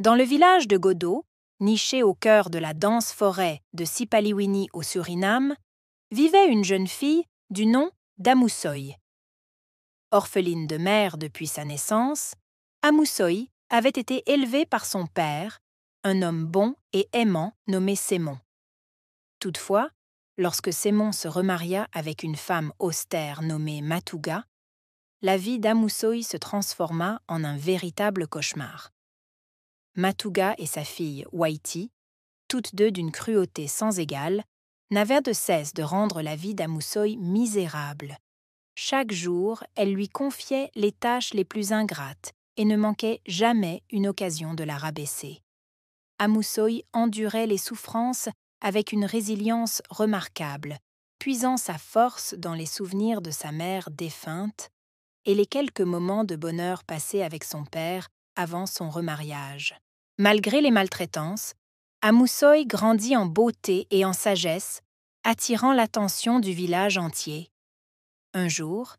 Dans le village de Godo, niché au cœur de la dense forêt de Sipaliwini au Suriname, vivait une jeune fille du nom d'Amoussoï. Orpheline de mère depuis sa naissance, Amoussoï avait été élevée par son père, un homme bon et aimant nommé Sémon. Toutefois, lorsque Sémon se remaria avec une femme austère nommée Matouga, la vie d'Amoussoï se transforma en un véritable cauchemar. Matouga et sa fille Waiti, toutes deux d'une cruauté sans égale, n'avaient de cesse de rendre la vie d'Amoussoï misérable. Chaque jour, elle lui confiait les tâches les plus ingrates et ne manquait jamais une occasion de la rabaisser. Amoussoï endurait les souffrances avec une résilience remarquable, puisant sa force dans les souvenirs de sa mère défunte et les quelques moments de bonheur passés avec son père avant son remariage. Malgré les maltraitances, Amoussoï grandit en beauté et en sagesse, attirant l'attention du village entier. Un jour,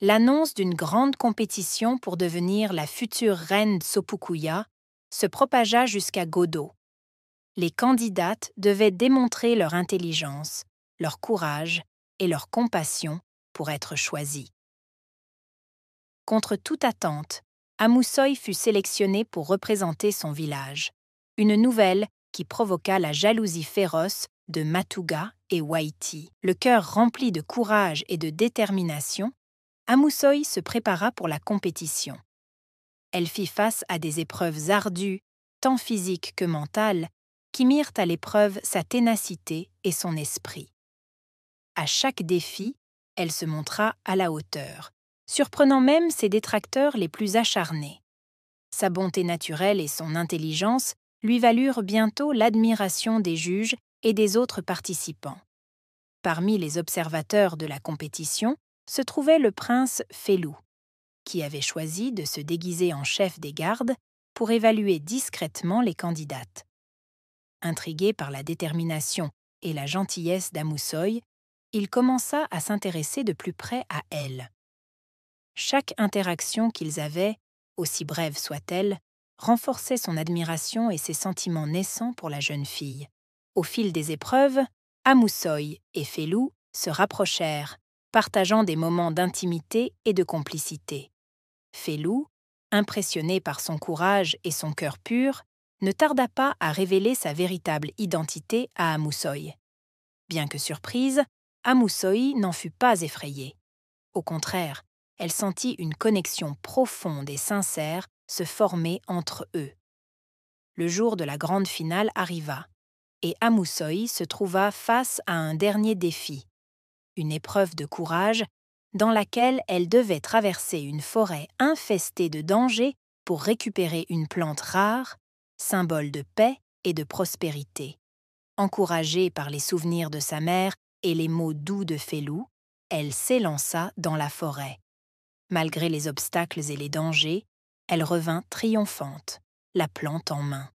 l'annonce d'une grande compétition pour devenir la future reine Sopukuya se propagea jusqu'à Godo. Les candidates devaient démontrer leur intelligence, leur courage et leur compassion pour être choisies. Contre toute attente, Amoussoï fut sélectionnée pour représenter son village, une nouvelle qui provoqua la jalousie féroce de Matouga et Waiti. Le cœur rempli de courage et de détermination, Amoussoï se prépara pour la compétition. Elle fit face à des épreuves ardues, tant physiques que mentales, qui mirent à l'épreuve sa ténacité et son esprit. À chaque défi, elle se montra à la hauteur, surprenant même ses détracteurs les plus acharnés. Sa bonté naturelle et son intelligence lui valurent bientôt l'admiration des juges et des autres participants. Parmi les observateurs de la compétition se trouvait le prince Félou, qui avait choisi de se déguiser en chef des gardes pour évaluer discrètement les candidates. Intrigué par la détermination et la gentillesse d'Amoussoï, il commença à s'intéresser de plus près à elle. Chaque interaction qu'ils avaient, aussi brève soit-elle, renforçait son admiration et ses sentiments naissants pour la jeune fille. Au fil des épreuves, Amoussoï et Félou se rapprochèrent, partageant des moments d'intimité et de complicité. Félou, impressionné par son courage et son cœur pur, ne tarda pas à révéler sa véritable identité à Amoussoï. Bien que surprise, Amoussoï n'en fut pas effrayée. Au contraire, elle sentit une connexion profonde et sincère se former entre eux. Le jour de la grande finale arriva, et Amoussoï se trouva face à un dernier défi, une épreuve de courage dans laquelle elle devait traverser une forêt infestée de dangers pour récupérer une plante rare, symbole de paix et de prospérité. Encouragée par les souvenirs de sa mère et les mots doux de Félou, elle s'élança dans la forêt. Malgré les obstacles et les dangers, elle revint triomphante, la plante en main.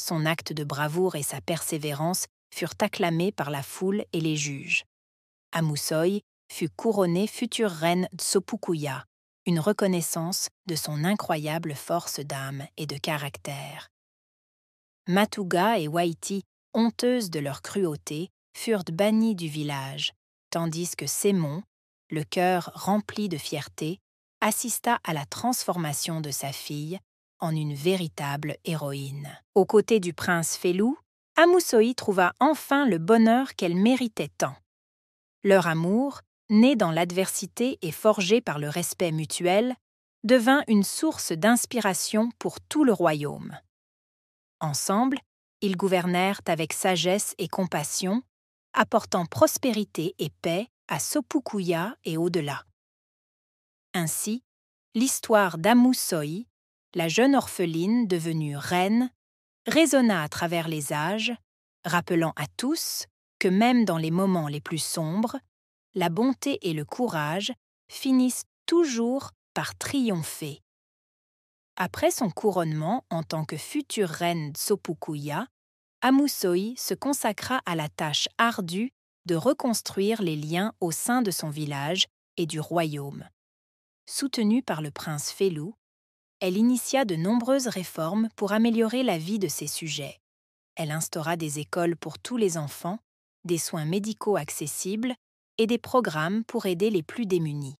Son acte de bravoure et sa persévérance furent acclamés par la foule et les juges. Amoussoï fut couronnée future reine Sopukuya, une reconnaissance de son incroyable force d'âme et de caractère. Matouga et Waiti, honteuses de leur cruauté, furent bannies du village, tandis que Sémon, le cœur rempli de fierté, assista à la transformation de sa fille en une véritable héroïne. Aux côtés du prince Félou, Amoussoï trouva enfin le bonheur qu'elle méritait tant. Leur amour, né dans l'adversité et forgé par le respect mutuel, devint une source d'inspiration pour tout le royaume. Ensemble, ils gouvernèrent avec sagesse et compassion, apportant prospérité et paix à Sopukuya et au-delà. Ainsi, l'histoire d'Amoussoï, la jeune orpheline devenue reine, résonna à travers les âges, rappelant à tous que même dans les moments les plus sombres, la bonté et le courage finissent toujours par triompher. Après son couronnement en tant que future reine Sopukuya, Amoussoï se consacra à la tâche ardue de reconstruire les liens au sein de son village et du royaume. Soutenue par le prince Félou, Elle initia de nombreuses réformes pour améliorer la vie de ses sujets. Elle instaura des écoles pour tous les enfants, des soins médicaux accessibles et des programmes pour aider les plus démunis.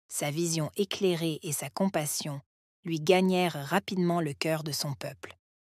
Sa vision éclairée et sa compassion lui gagnèrent rapidement le cœur de son peuple.